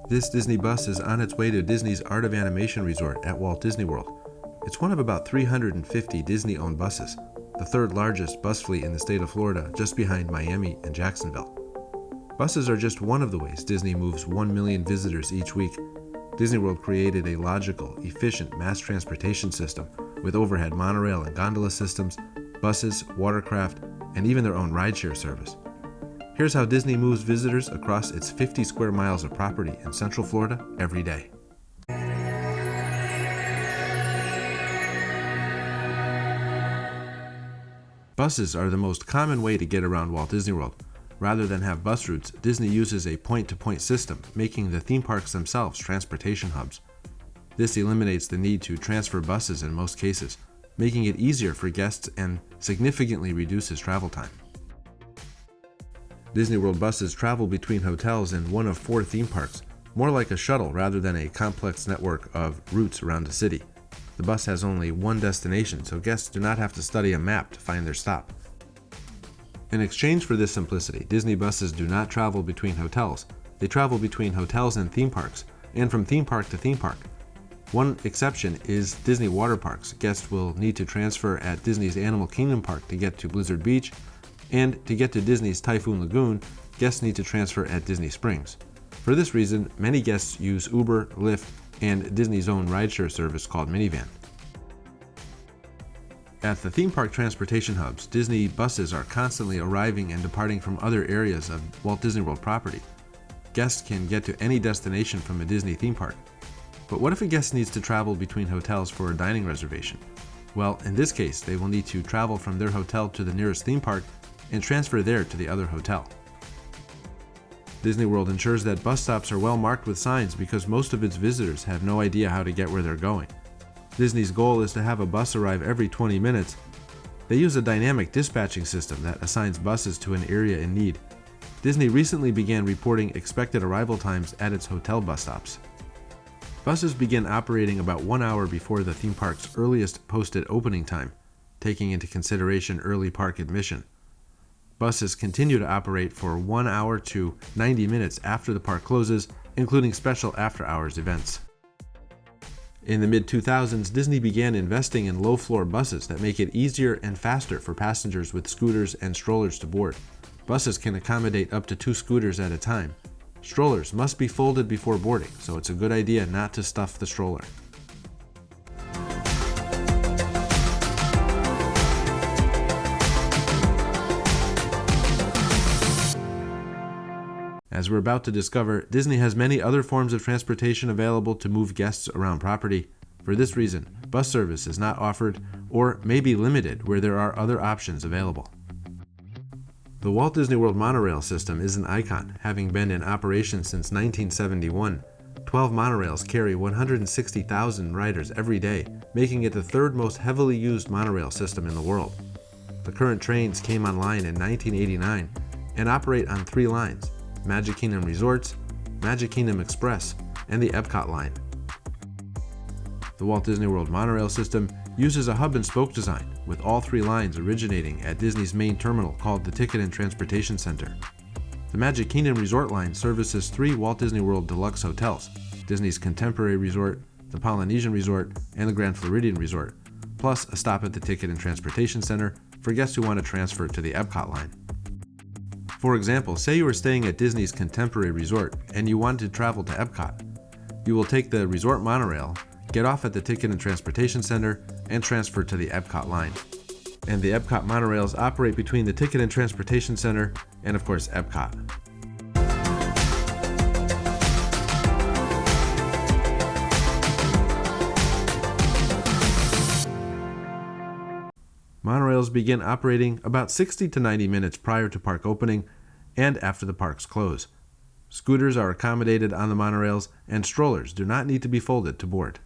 This Disney bus is on its way to Disney's Art of Animation Resort at Walt Disney World. It's one of about 350 Disney-owned buses, the third largest bus fleet in the state of Florida, just behind Miami and Jacksonville. Buses are just one of the ways Disney moves 1 million visitors each week. Disney World created a logical, efficient mass transportation system with overhead monorail and gondola systems, buses, watercraft, and even their own rideshare service. Here's how Disney moves visitors across its 50 square miles of property in Central Florida every day. Buses are the most common way to get around Walt Disney World. Rather than have bus routes, Disney uses a point-to-point system, making the theme parks themselves transportation hubs. This eliminates the need to transfer buses in most cases, making it easier for guests and significantly reduces travel time. Disney World buses travel between hotels in one of 4 theme parks, more like a shuttle rather than a complex network of routes around the city. The bus has only one destination, so guests do not have to study a map to find their stop. In exchange for this simplicity, Disney buses do not travel between hotels. They travel between hotels and theme parks, and from theme park to theme park. One exception is Disney water parks. Guests will need to transfer at Disney's Animal Kingdom Park to get to Blizzard Beach, and to get to Disney's Typhoon Lagoon, guests need to transfer at Disney Springs. For this reason, many guests use Uber, Lyft, and Disney's own rideshare service called Minivan. At the theme park transportation hubs, Disney buses are constantly arriving and departing from other areas of Walt Disney World property. Guests can get to any destination from a Disney theme park. But what if a guest needs to travel between hotels for a dining reservation? Well, in this case, they will need to travel from their hotel to the nearest theme park and transfer there to the other hotel. Disney World ensures that bus stops are well marked with signs because most of its visitors have no idea how to get where they're going. Disney's goal is to have a bus arrive every 20 minutes. They use a dynamic dispatching system that assigns buses to an area in need. Disney recently began reporting expected arrival times at its hotel bus stops. Buses begin operating about 1 hour before the theme park's earliest posted opening time, taking into consideration early park admission. Buses continue to operate for 1 hour to 90 minutes after the park closes, including special after-hours events. In the mid-2000s, Disney began investing in low-floor buses that make it easier and faster for passengers with scooters and strollers to board. Buses can accommodate up to 2 scooters at a time. Strollers must be folded before boarding, so it's a good idea not to stuff the stroller. As we're about to discover, Disney has many other forms of transportation available to move guests around property. For this reason, bus service is not offered or may be limited where there are other options available. The Walt Disney World monorail system is an icon, having been in operation since 1971. 12 monorails carry 160,000 riders every day, making it the third most heavily used monorail system in the world. The current trains came online in 1989 and operate on 3 lines: Magic Kingdom Resorts, Magic Kingdom Express, and the Epcot line. The Walt Disney World monorail system uses a hub-and-spoke design, with all 3 lines originating at Disney's main terminal called the Ticket and Transportation Center. The Magic Kingdom Resort line services 3 Walt Disney World deluxe hotels: Disney's Contemporary Resort, the Polynesian Resort, and the Grand Floridian Resort, plus a stop at the Ticket and Transportation Center for guests who want to transfer to the Epcot line. For example, say you are staying at Disney's Contemporary Resort and you want to travel to Epcot. You will take the resort monorail, get off at the Ticket and Transportation Center, and transfer to the Epcot line. And the Epcot monorails operate between the Ticket and Transportation Center and, of course, Epcot. Monorails begin operating about 60 to 90 minutes prior to park opening and after the parks close. Scooters are accommodated on the monorails, and strollers do not need to be folded to board.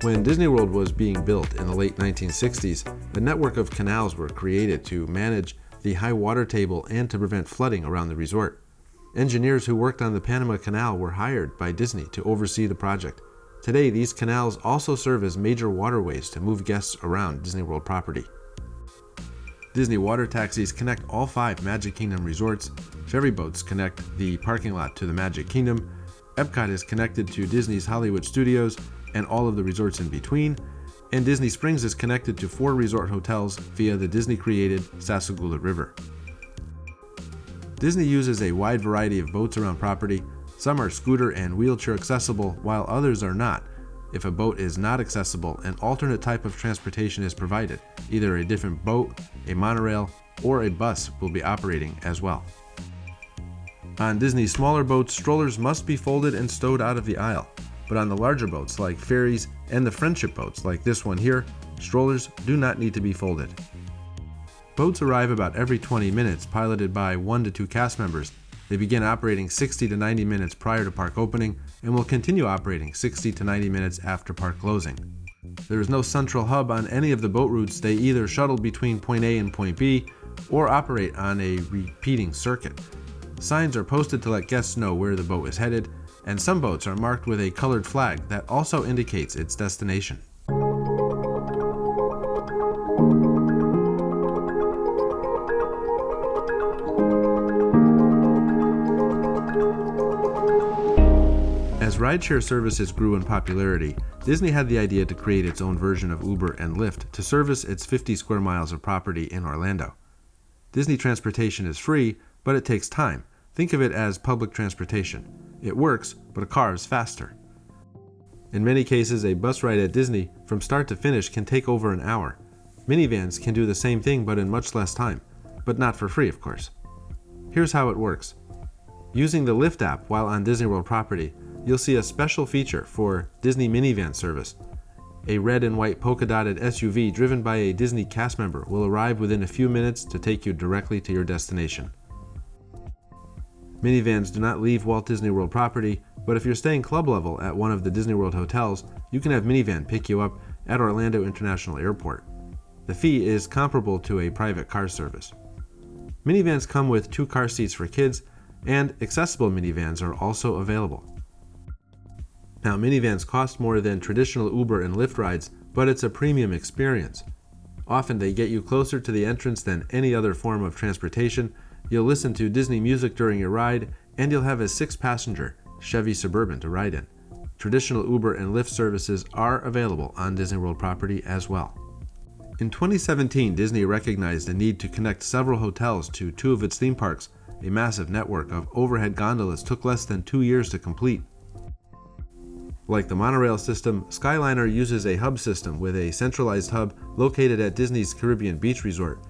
When Disney World was being built in the late 1960s, a network of canals were created to manage the high water table and to prevent flooding around the resort. Engineers who worked on the Panama Canal were hired by Disney to oversee the project. Today, these canals also serve as major waterways to move guests around Disney World property. Disney water taxis connect all 5 Magic Kingdom resorts. Ferry boats connect the parking lot to the Magic Kingdom. Epcot is connected to Disney's Hollywood Studios and all of the resorts in between. And Disney Springs is connected to 4 resort hotels via the Disney-created Sassagoula River. Disney uses a wide variety of boats around property. Some are scooter and wheelchair accessible, while others are not. If a boat is not accessible, an alternate type of transportation is provided. Either a different boat, a monorail, or a bus will be operating as well. On Disney's smaller boats, strollers must be folded and stowed out of the aisle. But on the larger boats like ferries and the friendship boats like this one here, strollers do not need to be folded. Boats arrive about every 20 minutes, piloted by 1 to 2 cast members. They begin operating 60 to 90 minutes prior to park opening and will continue operating 60 to 90 minutes after park closing. There is no central hub on any of the boat routes. They either shuttle between point A and point B or operate on a repeating circuit. Signs are posted to let guests know where the boat is headed, and some boats are marked with a colored flag that also indicates its destination. As rideshare services grew in popularity, Disney had the idea to create its own version of Uber and Lyft to service its 50 square miles of property in Orlando. Disney transportation is free, but it takes time. Think of it as public transportation. It works, but a car is faster. In many cases, a bus ride at Disney from start to finish can take over an hour. Minivans can do the same thing but in much less time, but not for free, of course. Here's how it works. Using the Lyft app while on Disney World property, you'll see a special feature for Disney minivan service. A red and white polka-dotted SUV driven by a Disney cast member will arrive within a few minutes to take you directly to your destination. Minivans do not leave Walt Disney World property, but if you're staying club level at one of the Disney World hotels, you can have Minivan pick you up at Orlando International Airport. The fee is comparable to a private car service. Minivans come with 2 car seats for kids, and accessible minivans are also available. Now, minivans cost more than traditional Uber and Lyft rides, but it's a premium experience. Often they get you closer to the entrance than any other form of transportation. You'll listen to Disney music during your ride, and you'll have a 6-passenger Chevy Suburban to ride in. Traditional Uber and Lyft services are available on Disney World property as well. In 2017, Disney recognized the need to connect several hotels to 2 of its theme parks. A massive network of overhead gondolas took less than 2 years to complete. Like the monorail system, Skyliner uses a hub system with a centralized hub located at Disney's Caribbean Beach Resort.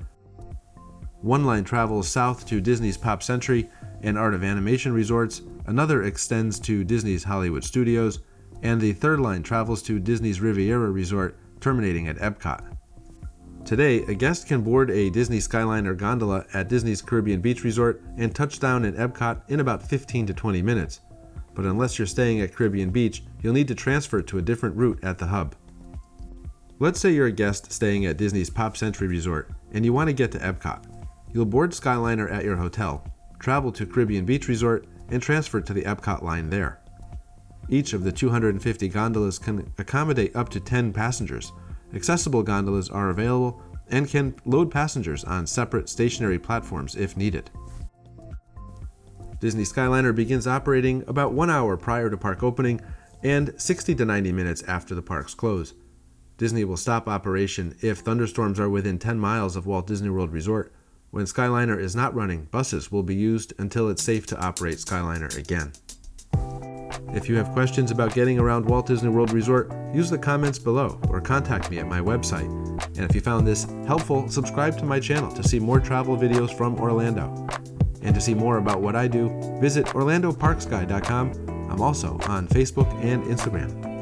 One line travels south to Disney's Pop Century and Art of Animation resorts, another extends to Disney's Hollywood Studios, and the third line travels to Disney's Riviera Resort, terminating at Epcot. Today, a guest can board a Disney Skyliner gondola at Disney's Caribbean Beach Resort and touch down in Epcot in about 15 to 20 minutes. But unless you're staying at Caribbean Beach, you'll need to transfer to a different route at the hub. Let's say you're a guest staying at Disney's Pop Century Resort and you want to get to Epcot. You'll board Skyliner at your hotel, travel to Caribbean Beach Resort, and transfer to the Epcot line there. Each of the 250 gondolas can accommodate up to 10 passengers. Accessible gondolas are available and can load passengers on separate stationary platforms if needed. Disney Skyliner begins operating about 1 hour prior to park opening and 60 to 90 minutes after the parks close. Disney will stop operation if thunderstorms are within 10 miles of Walt Disney World Resort. When Skyliner is not running, buses will be used until it's safe to operate Skyliner again. If you have questions about getting around Walt Disney World Resort, use the comments below or contact me at my website. And if you found this helpful, subscribe to my channel to see more travel videos from Orlando. And to see more about what I do, visit OrlandoParksGuide.com. I'm also on Facebook and Instagram.